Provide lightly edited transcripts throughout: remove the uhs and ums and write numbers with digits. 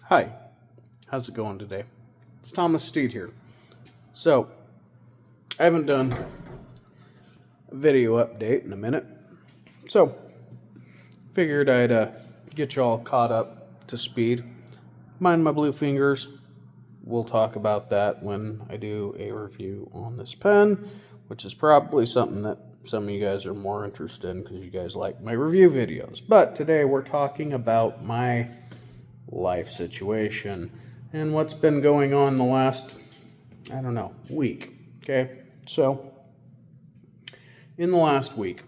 Hi, how's it going today? It's Thomas Steed here. So, I haven't done a video update in a minute, so figured I'd get you all caught up to speed. Mind my blue fingers. We'll talk about that when I do a review on this pen, which is probably something that some of you guys are more interested in because you guys like my review videos. But today we're talking about my life situation and what's been going on the last, week. Okay, so in the last week,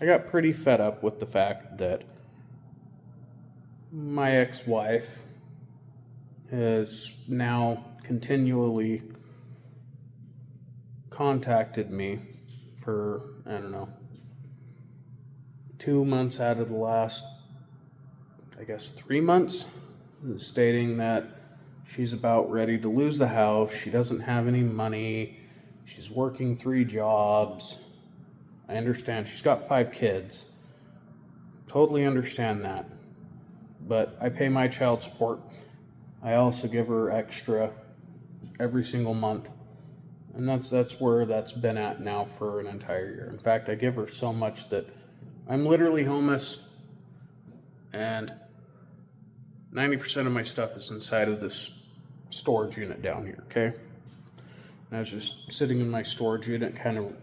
I got pretty fed up with the fact that my ex-wife has now continually contacted me for, 2 months out of the last 3 months, stating that she's about ready to lose the house. She doesn't have any money. She's working 3 jobs. I understand she's got 5 kids. Totally understand that. But I pay my child support. I also give her extra every single month. And that's where that's been at now for an entire year. In fact, I give her so much that I'm literally homeless, and 90% of my stuff is inside of this storage unit down here, okay? And I was just sitting in my storage unit kind of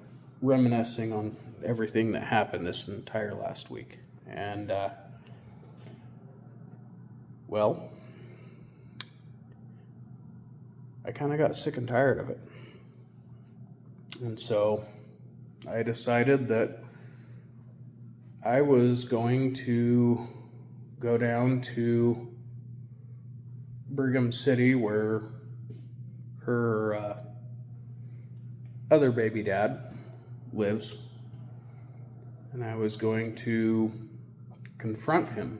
reminiscing on everything that happened this entire last week. And, I kind of got sick and tired of it. And so I decided that I was going to go down to Brigham City, where her other baby dad lives, and I was going to confront him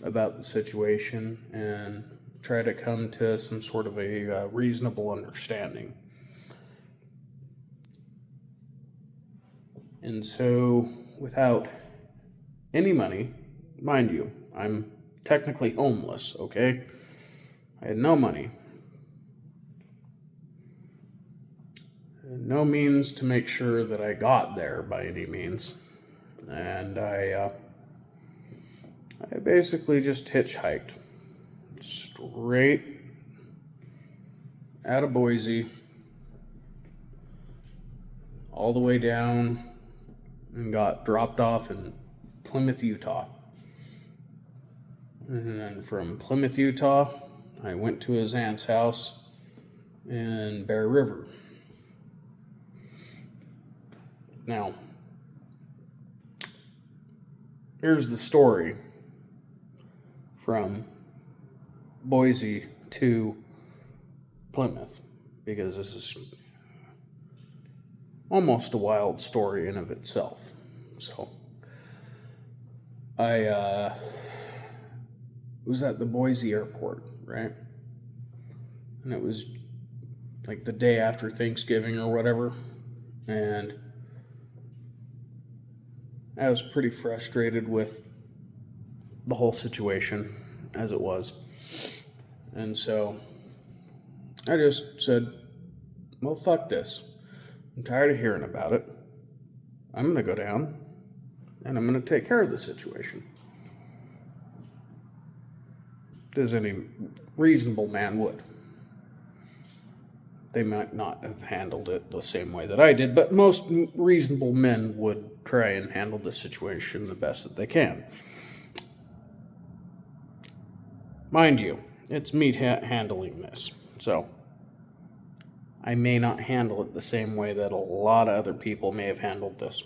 about the situation and try to come to some sort of a reasonable understanding. And so, without any money, mind you, I'm technically homeless, okay? I had no money. No means to make sure that I got there by any means. And I basically just hitchhiked straight out of Boise all the way down and got dropped off in Plymouth, Utah. And then from Plymouth, Utah, I went to his aunt's house in Bear River. Now, here's the story from Boise to Plymouth, because this is almost a wild story in of itself. So, I was at the Boise airport, right? And it was like the day after Thanksgiving or whatever, and I was pretty frustrated with the whole situation as it was. And so I just said, well, fuck this. I'm tired of hearing about it. I'm going to go down and I'm going to take care of the situation. As any reasonable man would. They might not have handled it the same way that I did, but most reasonable men would try and handle the situation the best that they can. Mind you, it's me handling this, so I may not handle it the same way that a lot of other people may have handled this.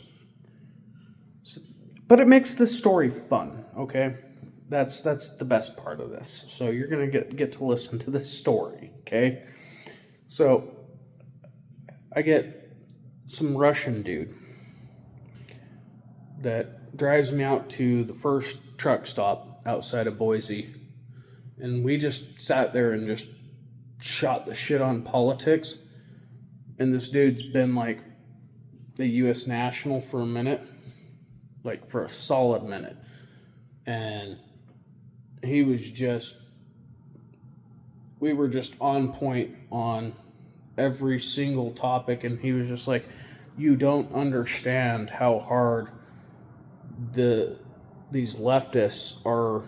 But it makes this story fun, okay? That's the best part of this. So you're going to get to listen to this story, okay? So I get some Russian dude that drives me out to the first truck stop outside of Boise, and we just sat there and just shot the shit on politics. And this dude's been like the U.S. national for a minute, like for a solid minute. And he was just, we were just on point on every single topic, and he was just like, you don't understand how hard these leftists are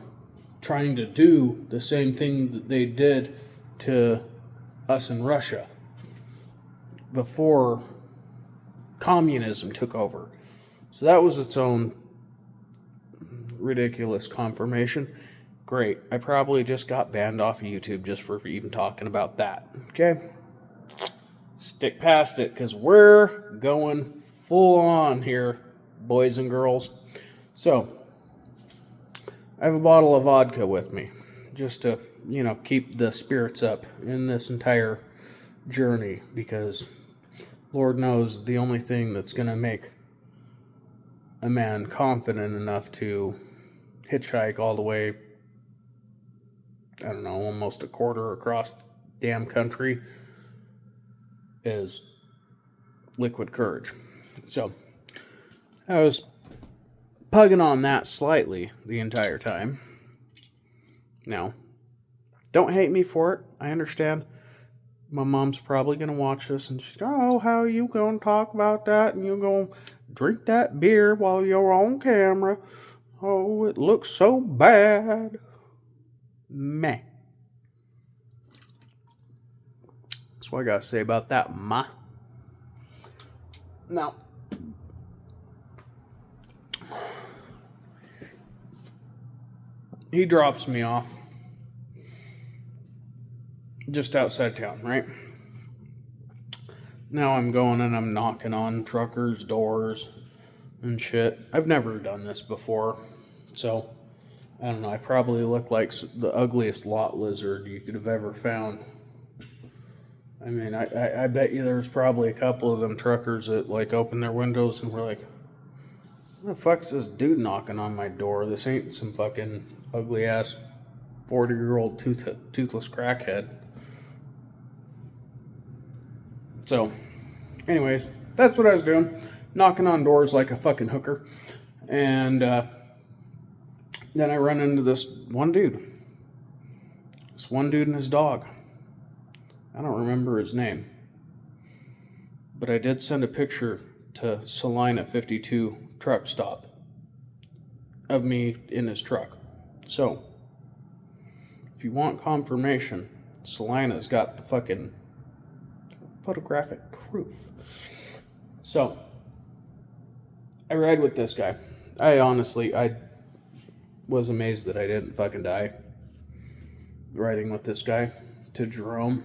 trying to do the same thing that they did to us in Russia before communism took over. So that was its own ridiculous confirmation. Great. I probably just got banned off of YouTube just for even talking about that. Okay? Stick past it, because we're going full on here, boys and girls. So, I have a bottle of vodka with me, just to, keep the spirits up in this entire journey, because Lord knows the only thing that's going to make a man confident enough to hitchhike all the way, I don't know, almost a quarter across the damn country is liquid courage. So, I was pugging on that slightly the entire time. Now, don't hate me for it. I understand. My mom's probably going to watch this and she's going, oh, how are you going to talk about that? And you're going to drink that beer while you're on camera. Oh, it looks so bad. Meh. That's what I got to say about that, ma. Now, he drops me off just outside town, right? Now I'm going and I'm knocking on truckers' doors and shit. I've never done this before, so I don't know. I probably look like the ugliest lot lizard you could have ever found. I mean, I bet you there's probably a couple of them truckers that open their windows and were like, what the fuck's this dude knocking on my door? This ain't some fucking ugly ass 40-year-old toothless crackhead. So, anyways, that's what I was doing. Knocking on doors like a fucking hooker. And then I run into this one dude. This one dude and his dog. I don't remember his name. But I did send a picture to Salina 52 truck stop of me in his truck. So, if you want confirmation, Salina's got the fucking photographic proof. So, I ride with this guy. I was amazed that I didn't fucking die riding with this guy to Jerome.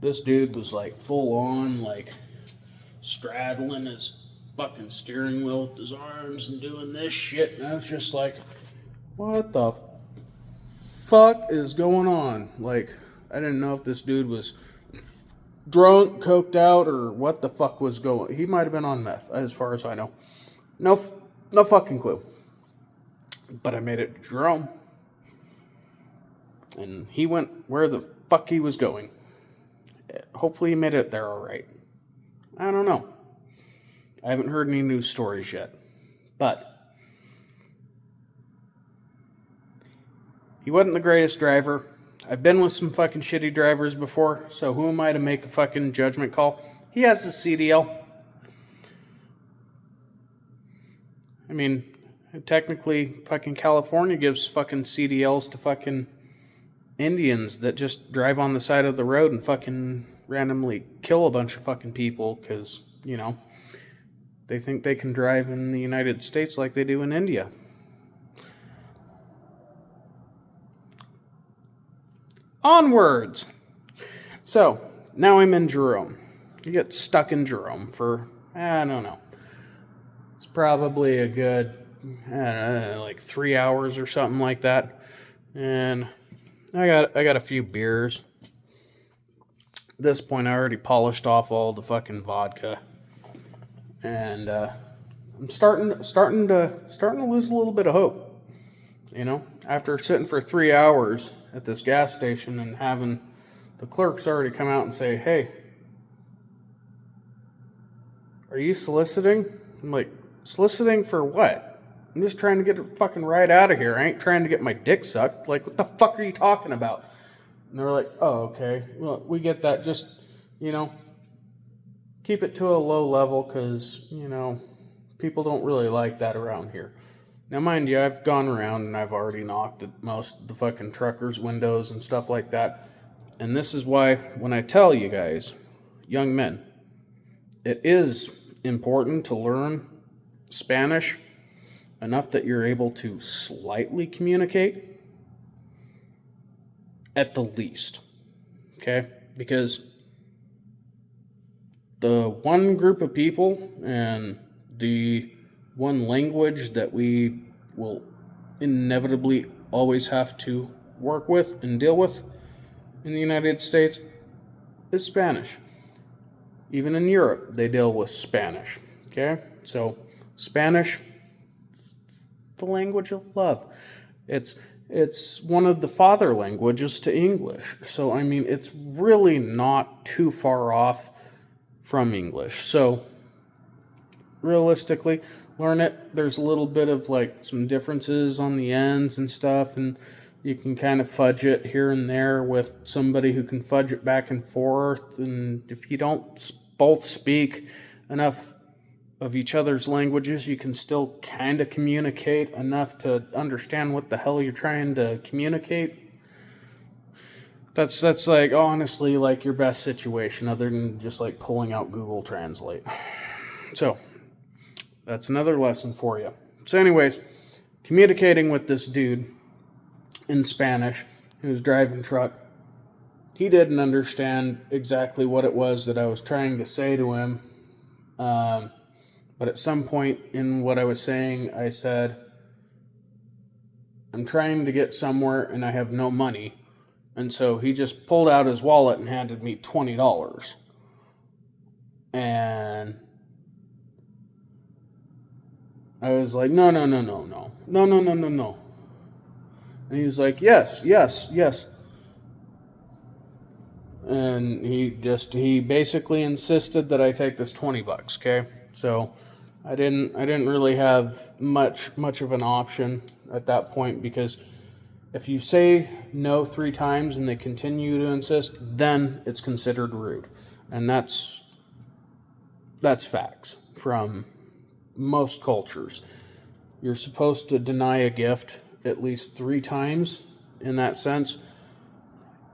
This dude was full on straddling his fucking steering wheel with his arms and doing this shit, and I was just like, what the fuck is going on? I didn't know if this dude was drunk, coked out, or what the fuck was going. He might have been on meth, as far as I know. No fucking clue. But I made it to Jerome, and he went where the fuck he was going. Hopefully he made it there all right. I don't know. I haven't heard any news stories yet. But he wasn't the greatest driver. I've been with some fucking shitty drivers before, so who am I to make a fucking judgment call? He has a CDL. I mean, technically, fucking California gives fucking CDLs to fucking Indians that just drive on the side of the road and fucking randomly kill a bunch of fucking people because, they think they can drive in the United States like they do in India. Onwards! So, now I'm in Jerome. You get stuck in Jerome for, I don't know. It's probably a good, 3 hours or something like that. And I got a few beers. At this point, I already polished off all the fucking vodka. And I'm starting to lose a little bit of hope. After sitting for 3 hours at this gas station and having the clerks already come out and say, hey, are you soliciting? I'm like, soliciting for what? I'm just trying to get a fucking ride out of here. I ain't trying to get my dick sucked. Like, what the fuck are you talking about? And they're like, oh, okay. Well, we get that. Just, keep it to a low level because, people don't really like that around here. Now, mind you, I've gone around and I've already knocked at most of the fucking truckers' windows and stuff like that. And this is why, when I tell you guys, young men, it is important to learn Spanish enough that you're able to slightly communicate at the least. Okay? Because the one group of people and the one language that we will inevitably always have to work with and deal with in the United States is Spanish. Even in Europe, they deal with Spanish. Okay? So, Spanish, it's the language of love. It's one of the father languages to English. So, I mean, it's really not too far off from English. So, realistically, learn it. There's a little bit of like some differences on the ends and stuff, and you can kind of fudge it here and there with somebody who can fudge it back and forth. And if you don't both speak enough of each other's languages, you can still kind of communicate enough to understand what the hell you're trying to communicate. That's like honestly like your best situation other than just like pulling out Google Translate. So that's another lesson for you. So anyways, communicating with this dude in Spanish who was driving truck, he didn't understand exactly what it was that I was trying to say to him. But at some point in what I was saying, I said, I'm trying to get somewhere and I have no money. And so he just pulled out his wallet and handed me $20. And I was like, no. And he's like, yes. And he basically insisted that I take this $20, okay? So I didn't really have much of an option at that point, because if you say no 3 times and they continue to insist, then it's considered rude. And that's facts from most cultures. You're supposed to deny a gift at least 3 times in that sense.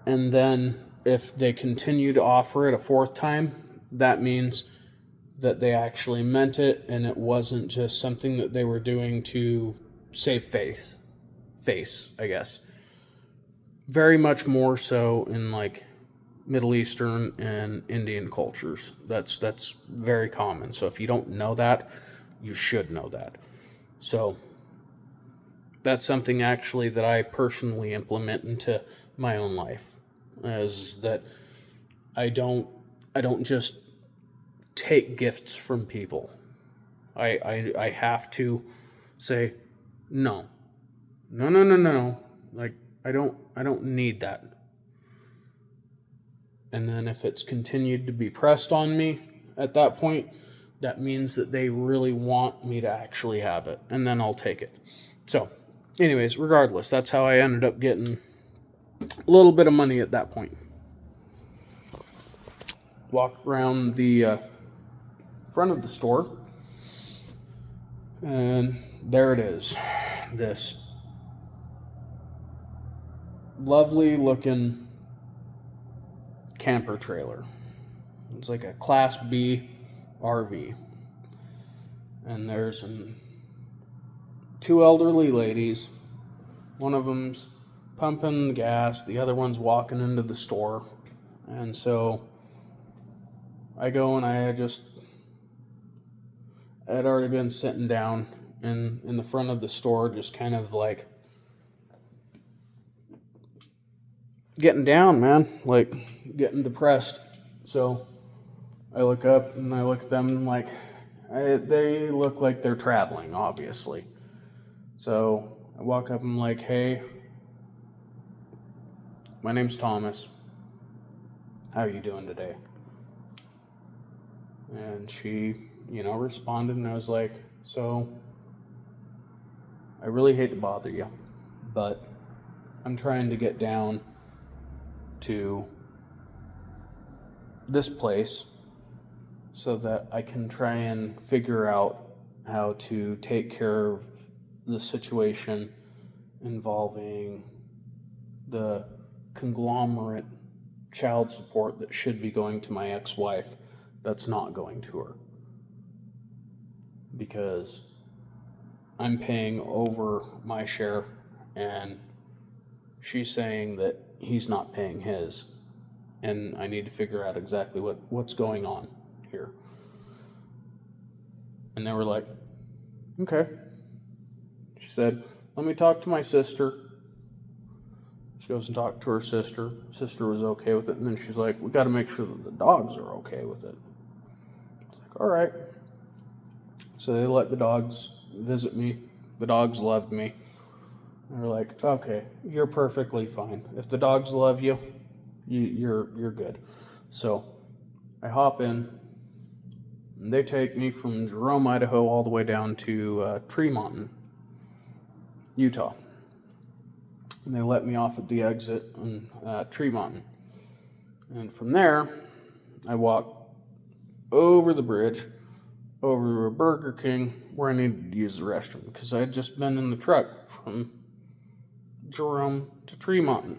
And then if they continue to offer it a 4th time, that means that they actually meant it and it wasn't just something that they were doing to save face, I guess. Very much more so in like Middle Eastern and Indian cultures. That's very common. So if you don't know that, you should know that. So that's something actually that I personally implement into my own life, is that I don't just take gifts from people. I have to say no. Like I don't need that. And then if it's continued to be pressed on me at that point, that means that they really want me to actually have it, and then I'll take it. So, anyways, regardless, that's how I ended up getting a little bit of money at that point. Walk around the front of the store, and there it is. This lovely looking camper trailer. It's like a Class B RV. And there's 2 elderly ladies. One of them's pumping the gas, the other one's walking into the store. And so I go and I had already been sitting down in the front of the store, just kind of like getting down, man, like getting depressed. So I look up and I look at them and like, they look like they're traveling, obviously. So I walk up and I'm like, hey, my name's Thomas. How are you doing today? And she, responded, and I was like, so I really hate to bother you, but I'm trying to get down to this place so that I can try and figure out how to take care of the situation involving the conglomerate child support that should be going to my ex-wife that's not going to her. Because I'm paying over my share and she's saying that he's not paying his. And I need to figure out exactly what's going on here. And they were like, okay. She said, let me talk to my sister. She goes and talked to her sister. Sister was okay with it. And then she's like, we got to make sure that the dogs are okay with it. It's like, all right. So they let the dogs visit me. The dogs loved me. They're like, okay, you're perfectly fine. If the dogs love you, you're good. So I hop in. And they take me from Jerome, Idaho, all the way down to Tremont, Utah. And they let me off at the exit in Tremont. And from there, I walk over the bridge, over to a Burger King, where I needed to use the restroom, because I had just been in the truck from Jerome to Tremont.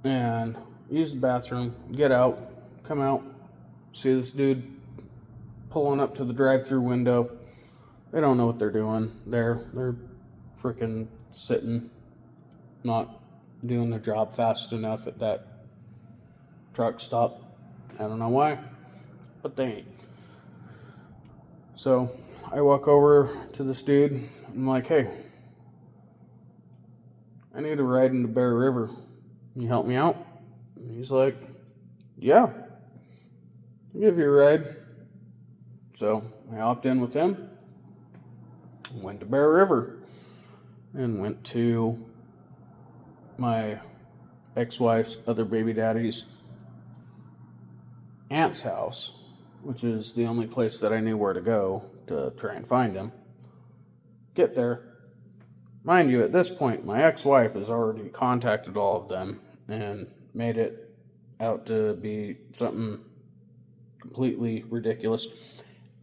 And use the bathroom, get out, come out, see this dude pulling up to the drive-thru window. They don't know what they're doing. They're freaking sitting, not doing their job fast enough at that truck stop. I don't know why, but they ain't. So I walk over to this dude. I'm like, hey, I need a ride into Bear River. Can you help me out? And he's like, yeah, I'll give you a ride. So I hopped in with him, went to Bear River, and went to my ex-wife's other baby daddy's aunt's house, which is the only place that I knew where to go to try and find him. Get there. Mind you, at this point, my ex-wife has already contacted all of them and made it out to be something completely ridiculous.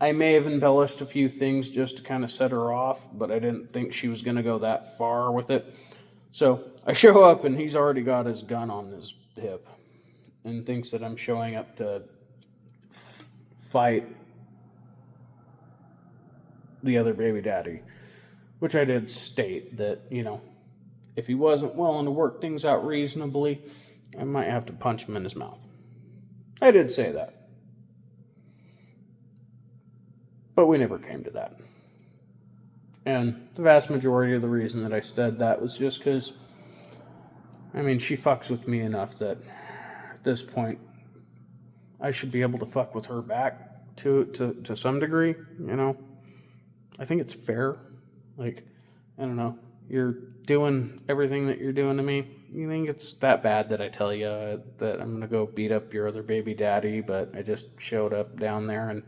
I may have embellished a few things just to kind of set her off, but I didn't think she was going to go that far with it. So I show up and he's already got his gun on his hip and thinks that I'm showing up to fight the other baby daddy, which I did state that, if he wasn't willing to work things out reasonably, I might have to punch him in his mouth. I did say that. But we never came to that. And the vast majority of the reason that I said that was just because, she fucks with me enough that at this point, I should be able to fuck with her back to some degree, I think it's fair. I don't know. You're doing everything that you're doing to me. You think it's that bad that I tell you that I'm going to go beat up your other baby daddy, but I just showed up down there and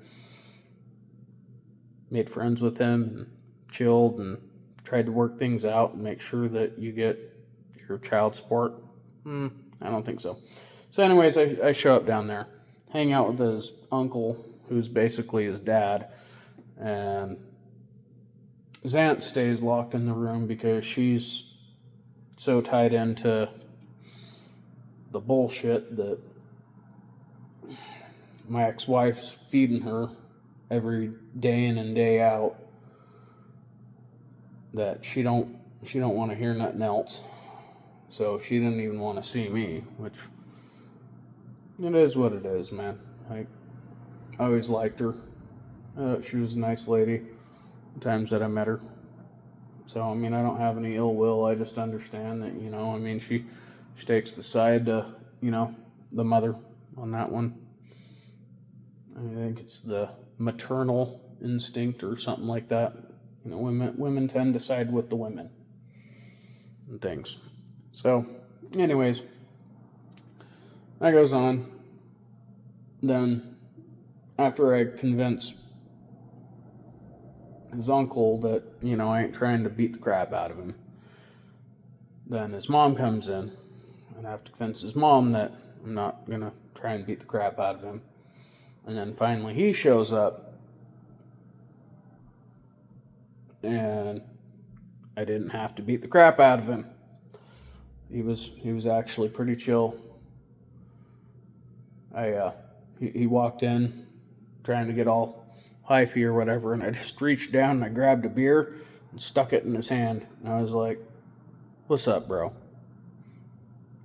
made friends with him and chilled and tried to work things out and make sure that you get your child support? I don't think so. So anyways, I show up down there, hang out with his uncle, who's basically his dad, and his aunt stays locked in the room because she's so tied into the bullshit that my ex-wife's feeding her every day in and day out that she don't want to hear nothing else. So she didn't even want to see me, which it is what it is, man. I always liked her. She was a nice lady the times that I met her. So, I don't have any ill will. I just understand that, she takes the side to, the mother on that one. I think it's the maternal instinct or something like that. Women tend to side with the women and things. So, anyways, that goes on. Then, after I convince his uncle that, I ain't trying to beat the crap out of him. Then his mom comes in, and I have to convince his mom that I'm not going to try and beat the crap out of him. And then finally he shows up, and I didn't have to beat the crap out of him. He was actually pretty chill. He walked in trying to get all hyphy or whatever, and I just reached down and I grabbed a beer and stuck it in his hand. And I was like, "What's up, bro?"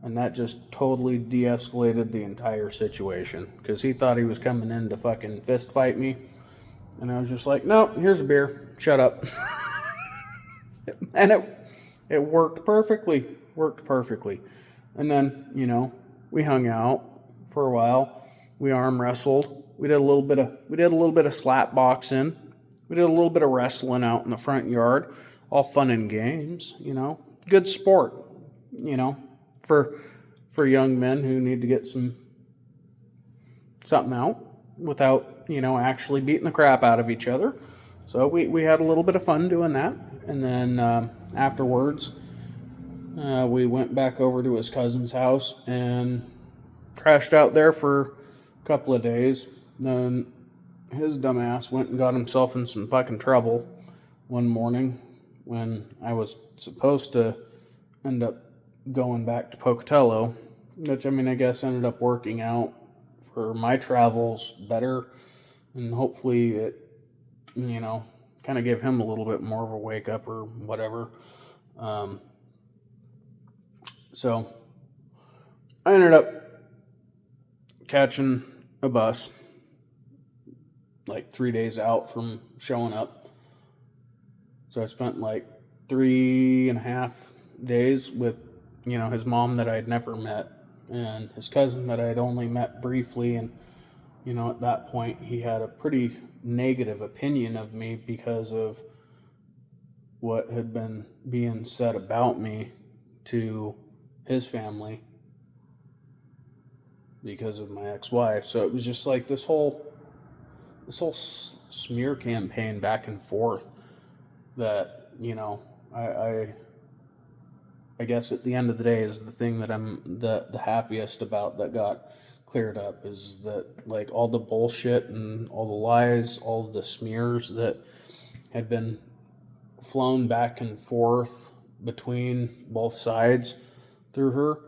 And that just totally de-escalated the entire situation, because he thought he was coming in to fucking fist fight me. And I was just like, "No, here's a beer. Shut up." And it worked perfectly. And then, we hung out for a while. We arm wrestled. We did a little bit of slap boxing. We did a little bit of wrestling out in the front yard. All fun and games, Good sport, for young men who need to get something out without, actually beating the crap out of each other. So we had a little bit of fun doing that. And then afterwards, we went back over to his cousin's house and crashed out there for a couple of days. Then his dumbass went and got himself in some fucking trouble one morning when I was supposed to end up going back to Pocatello, which, I guess ended up working out for my travels better, and hopefully it, kind of gave him a little bit more of a wake up or whatever. So I ended up catching a bus like 3 days out from showing up. So I spent like 3.5 days with, his mom that I'd never met, and his cousin that I'd only met briefly. And, at that point he had a pretty negative opinion of me because of what had been being said about me to his family because of my ex-wife. So it was just like this whole smear campaign back and forth that, I guess at the end of the day is the thing that I'm the happiest about that got cleared up, is that, like, all the bullshit and all the lies, all the smears that had been flown back and forth between both sides through her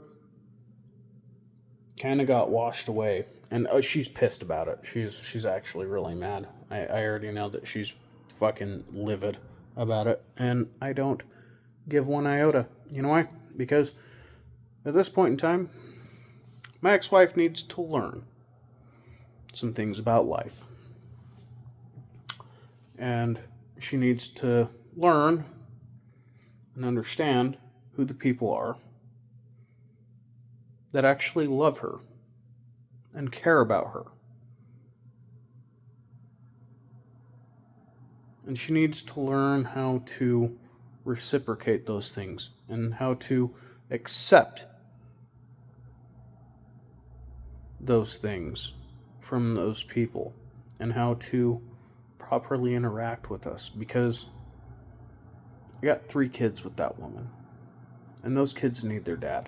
kind of got washed away. And she's pissed about it. She's actually really mad. I already know that she's fucking livid about it, and I don't give one iota. You know why? Because at this point in time, my ex-wife needs to learn some things about life. And she needs to learn and understand who the people are that actually love her and care about her. And she needs to learn how to reciprocate those things and how to accept those things from those people and how to properly interact with us, because I got 3 kids with that woman, and those kids need their dad.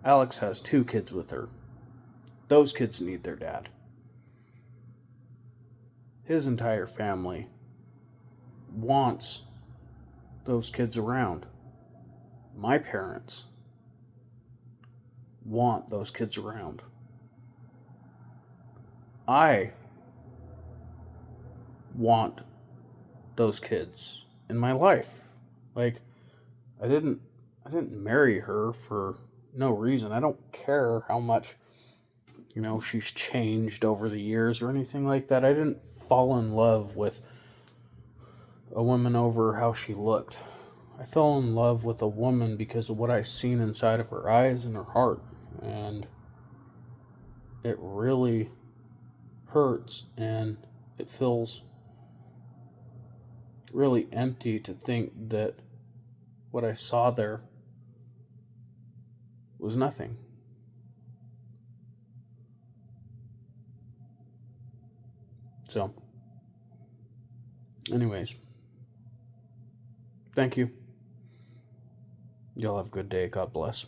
Alex has 2 kids with her. Those kids need their dad. His entire family wants those kids around. My parents want those kids around. I want those kids in my life. Like, I didn't marry her for no reason. I don't care how much, she's changed over the years or anything like that. I didn't fall in love with a woman over how she looked. I fell in love with a woman because of what I seen inside of her eyes and her heart. And it really hurts, and it feels really empty to think that what I saw there was nothing. So, Anyways, thank you. Y'all have a good day. God bless.